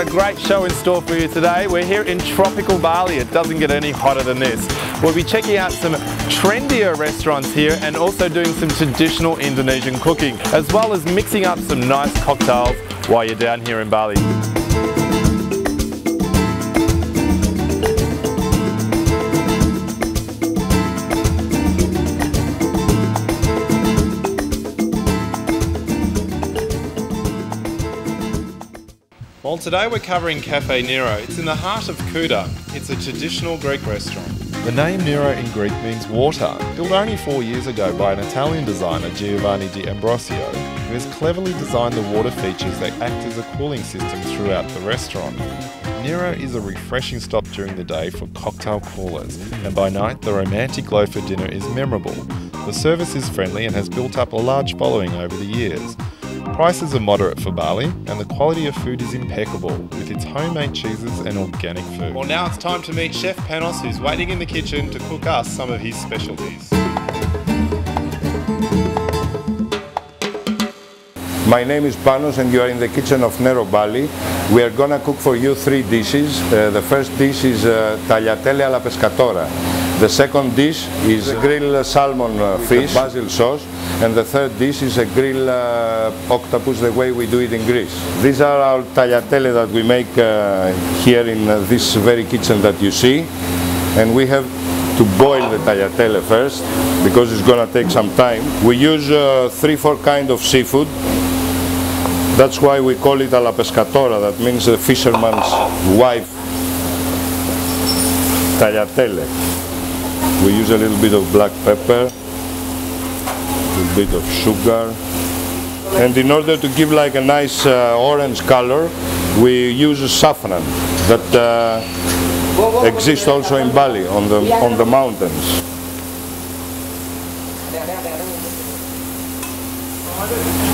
great show in store for you today. We're here in tropical Bali. It doesn't get any hotter than this. We'll be checking out some trendier restaurants here and also doing some traditional Indonesian cooking, as well as mixing up some nice cocktails while you're down here in Bali. Well, today we're covering Cafe Nero. It's in the heart of Kuta. It's a traditional Greek restaurant. The name Nero in Greek means water, built only 4 years ago by an Italian designer, Giovanni D'Ambrosio, who has cleverly designed the water features that act as a cooling system throughout the restaurant. Nero is a refreshing stop during the day for cocktail coolers, and by night the romantic glow for dinner is memorable. The service is friendly and has built up a large following over the years. Prices are moderate for Bali, and the quality of food is impeccable, with its homemade cheeses and organic food. Well, now it's time to meet Chef Panos, who's waiting in the kitchen to cook us some of his specialties. My name is Panos and you are in the kitchen of Nero, Bali. We are gonna cook for you 3 dishes. The first dish is tagliatelle alla pescatora. The second dish is grilled salmon fish, basil sauce, and the third dish is a grilled octopus the way we do it in Greece. These are our tagliatelle that we make here in this very kitchen that you see, and we have to boil the tagliatelle first because it's gonna take some time. We use 3-4 kinds of seafood. That's why we call it alla pescatora, that means the fisherman's wife tagliatelle. We use a little bit of black pepper, a little bit of sugar, and in order to give like a nice orange color, we use saffron that exists also in Bali on the mountains.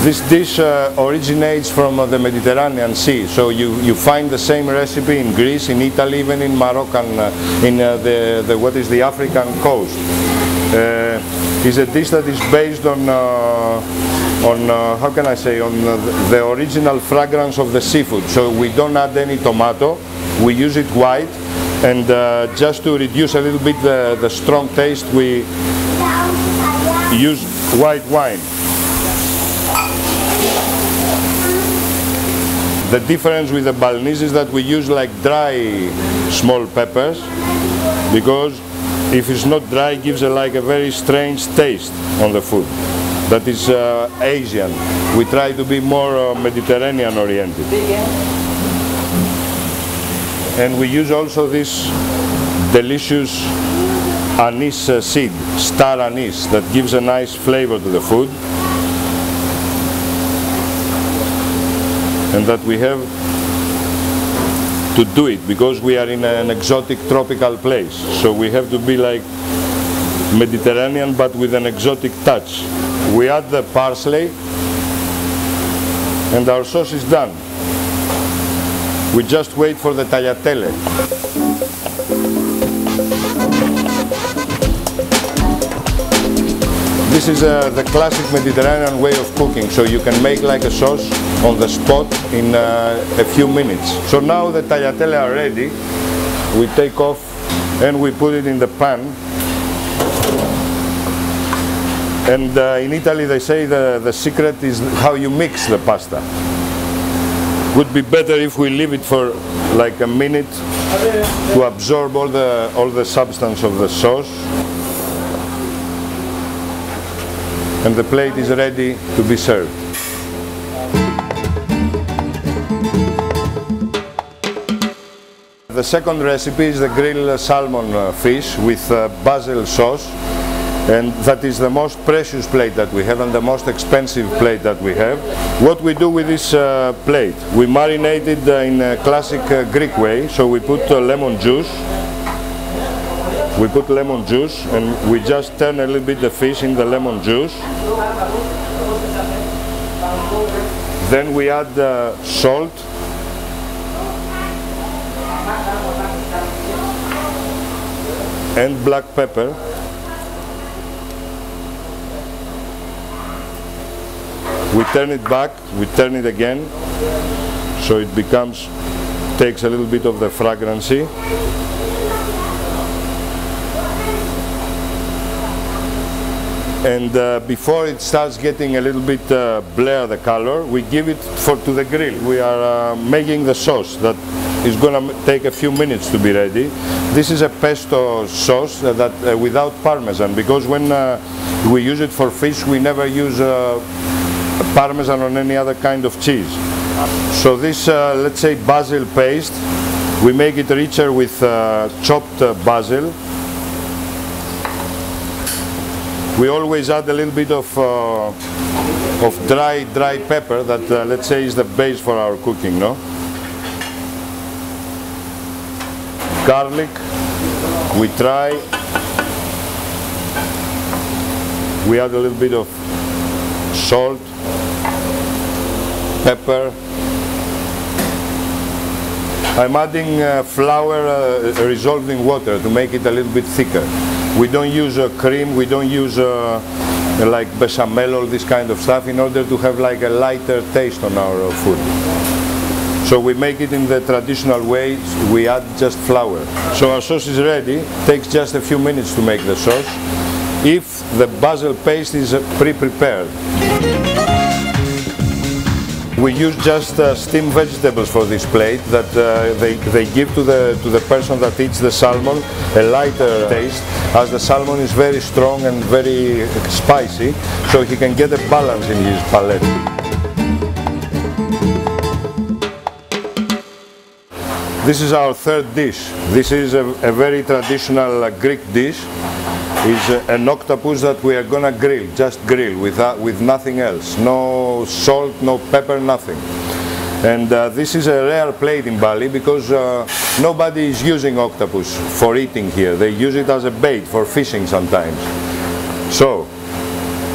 This dish originates from the Mediterranean Sea, so you find the same recipe in Greece, in Italy, even in Moroccan, in what is the African coast. It's a dish that is based on how can I say, on the original fragrance of the seafood. So we don't add any tomato, we use it white, and just to reduce a little bit the strong taste, we use white wine. The difference with the Balinese is that we use like dry small peppers, because if it's not dry it gives like a very strange taste on the food. That is Asian. We try to be more Mediterranean oriented. And we use also this delicious anise seed, star anise, that gives a nice flavor to the food. And that we have to do it because we are in an exotic tropical place. So we have to be like Mediterranean but with an exotic touch. We add the parsley and our sauce is done. We just wait for the tagliatelle. This is the classic Mediterranean way of cooking, so you can make like a sauce on the spot in a few minutes. So now the tagliatelle are ready. We take off and we put it in the pan. And in Italy they say the secret is how you mix the pasta. Would be better if we leave it for like a minute to absorb all the substance of the sauce. And the plate is ready to be served. The second recipe is the grilled salmon fish with basil sauce, and that is the most precious plate that we have and the most expensive plate that we have. What we do with this plate, we marinate it in a classic Greek way, so we put lemon juice. We put lemon juice and we just turn a little bit the fish in the lemon juice. Then we add salt, and black pepper. We turn it back, we turn it again, so it becomes takes a little bit of the fragrancy. And before it starts getting a little bit blur the color, we give it to the grill. We are making the sauce that is going to take a few minutes to be ready. This is a pesto sauce that without parmesan, because when we use it for fish, we never use parmesan on any other kind of cheese. So this, let's say, basil paste, we make it richer with chopped basil. We always add a little bit of dry pepper that, let's say, is the base for our cooking, no? Garlic, we try. We add a little bit of salt, pepper. I'm adding flour resolved in water to make it a little bit thicker. We don't use cream, we don't use like bechamel, all this kind of stuff, in order to have like a lighter taste on our food. So we make it in the traditional way, we add just flour. So our sauce is ready, takes just a few minutes to make the sauce, if the basil paste is pre-prepared. We use just steamed vegetables for this plate that they give to the person that eats the salmon a lighter taste, as the salmon is very strong and very spicy, so he can get a balance in his palate. This is our third dish. This is a very traditional Greek dish. Is an octopus that we are gonna grill, just grill with nothing else. No salt, no pepper, nothing. And this is a rare plate in Bali because nobody is using octopus for eating here. They use it as a bait for fishing sometimes. So,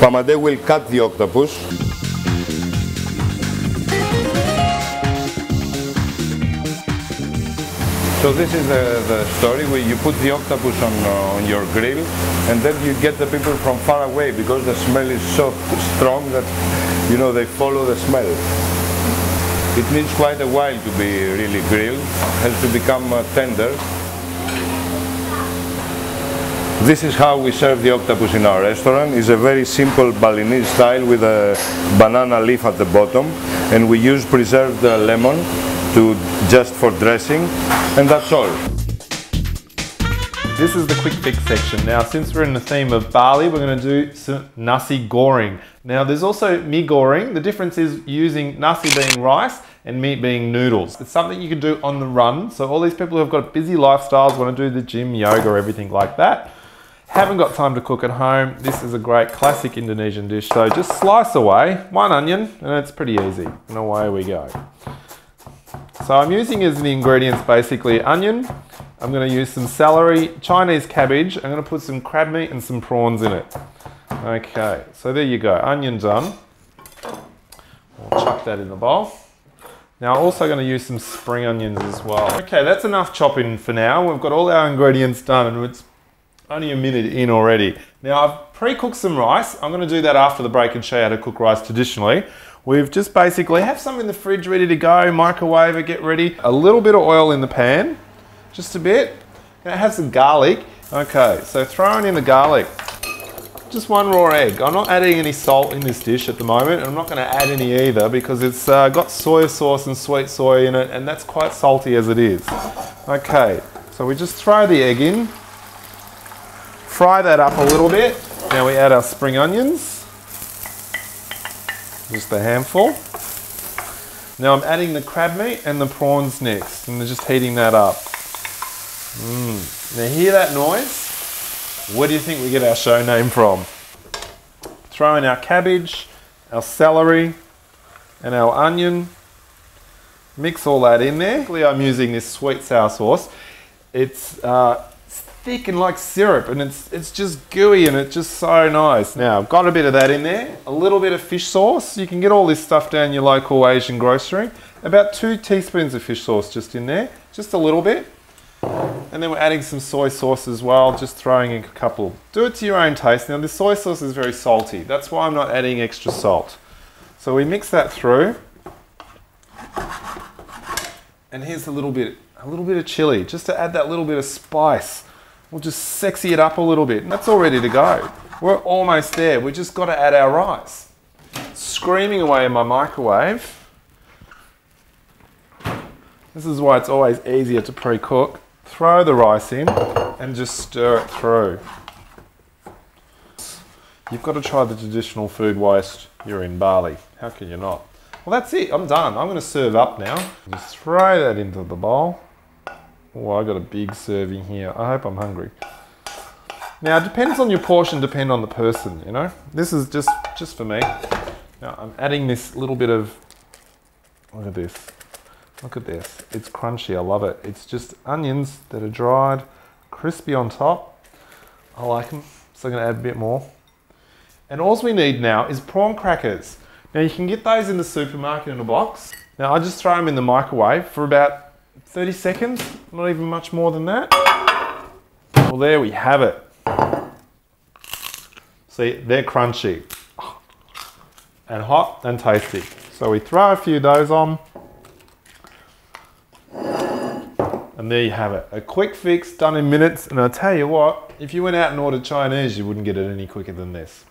Pamade will cut the octopus. So this is the story where you put the octopus on your grill, and then you get the people from far away because the smell is so strong that, you know, they follow the smell. It needs quite a while to be really grilled, has to become tender. This is how we serve the octopus in our restaurant. It's a very simple Balinese style with a banana leaf at the bottom, and we use preserved lemon just for dressing, and that's all. This is the quick fix section. Now, since we're in the theme of Bali, we're going to do some nasi goreng. Now, there's also mee goreng. The difference is using nasi being rice and meat being noodles. It's something you can do on the run. So all these people who have got busy lifestyles, want to do the gym, yoga, everything like that, haven't got time to cook at home, this is a great classic Indonesian dish. So just slice away one onion, and it's pretty easy, and away we go. So I'm using as the ingredients basically onion, I'm going to use some celery, Chinese cabbage, I'm going to put some crab meat and some prawns in it. Okay, so there you go, onion done. I'll chuck that in the bowl. Now I'm also going to use some spring onions as well. Okay, that's enough chopping for now. We've got all our ingredients done and it's only a minute in already. Now I've pre-cooked some rice. I'm going to do that after the break and show you how to cook rice traditionally. We've just basically have some in the fridge ready to go, microwave it, get ready. A little bit of oil in the pan, just a bit. Gonna have some garlic. Okay, so throwing in the garlic. Just one raw egg. I'm not adding any salt in this dish at the moment, and I'm not gonna add any either because it's got soy sauce and sweet soy in it, and that's quite salty as it is. Okay, so we just throw the egg in, fry that up a little bit. Now we add our spring onions. Just a handful. Now I'm adding the crab meat and the prawns next, and they're just heating that up. Now hear that noise? Where do you think we get our show name from? Throw in our cabbage, our celery, and our onion. Mix all that in there. I'm using this sweet sour sauce. It's thick and like syrup, and it's just gooey and it's just so nice. Now I've got a bit of that in there, a little bit of fish sauce. You can get all this stuff down your local Asian grocery. About 2 teaspoons of fish sauce just in there, just a little bit. And then we're adding some soy sauce as well, just throwing in a couple. Do it to your own taste. Now the soy sauce is very salty, that's why I'm not adding extra salt. So we mix that through. And here's a little bit of chili, just to add that little bit of spice. We'll just sexy it up a little bit, and that's all ready to go. We're almost there. We just got to add our rice. Screaming away in my microwave. This is why it's always easier to pre-cook. Throw the rice in and just stir it through. You've got to try the traditional food whilst you're in Bali. How can you not? Well, that's it. I'm done. I'm going to serve up now. Just throw that into the bowl. Oh, I got a big serving here. I hope I'm hungry. Now, it depends on your portion, depend on the person, you know. This is just for me. Now, I'm adding this little bit of, look at this. Look at this. It's crunchy. I love it. It's just onions that are dried, crispy on top. I like them, so I'm going to add a bit more. And all we need now is prawn crackers. Now, you can get those in the supermarket in a box. Now, I just throw them in the microwave for about 30 seconds, not even much more than that. Well, there we have it. See, they're crunchy and hot and tasty. So we throw a few of those on. And there you have it. A quick fix, done in minutes. And I'll tell you what, if you went out and ordered Chinese, you wouldn't get it any quicker than this.